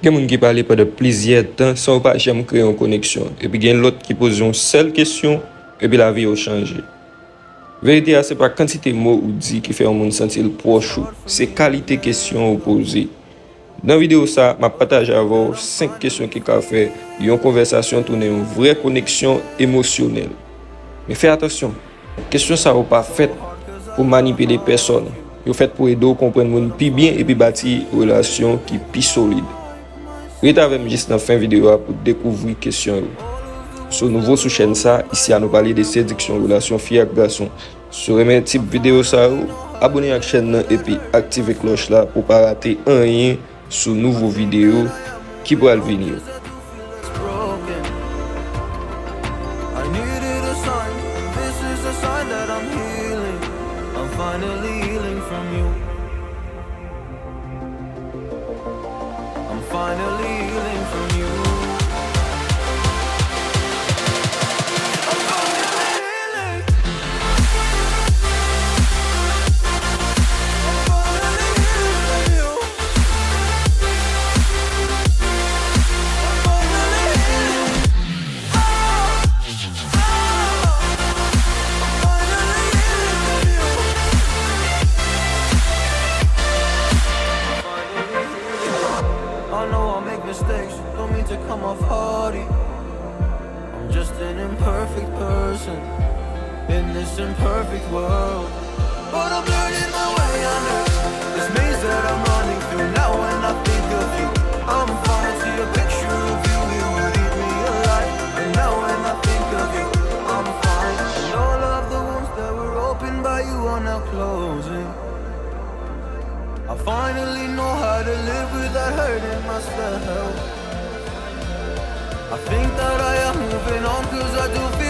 Gen moun ki pale pendant plusieurs temps sans pas jamais créer une connexion. Et puis gen l'autre qui pose une seule question et puis la vie a changé. Vérité, c'est pas quantité de mots ou dit qui fait un monde sentir proche, c'est qualité question posée. Dans la vidéo, ça, je partage avec vous 5 questions qui ont fait une conversation tourner une vraie connexion émotionnelle. Mais faites attention, les questions ne sont pas faites pour manipuler les personnes. Elles sont faites pour aider à comprendre le monde plus bien et puis bâtir une relation qui est plus solide. Restez avec moi juste dans la fin de la vidéo pour découvrir les questions. Sur nouveau sur chaîne ça, ici à nous parler de séduction, relation fille avec garçon. Sur un type vidéo ça, abonnez à la chaîne et puis activez la cloche là pour pas rater rien sur nouveau vidéo qui va venir. Mistakes, don't mean to come off hardy. I'm just an imperfect person in this imperfect world, but I'm learning my way under this maze that I'm running through. Now when I think of you, I'm falling to your picture of you. You would eat me alive. And now when I think of you, I'm fine. And all of the wounds that were opened by you are now closing. I finally know how to live without hurting myself. I think that I am moving on, cause I do feel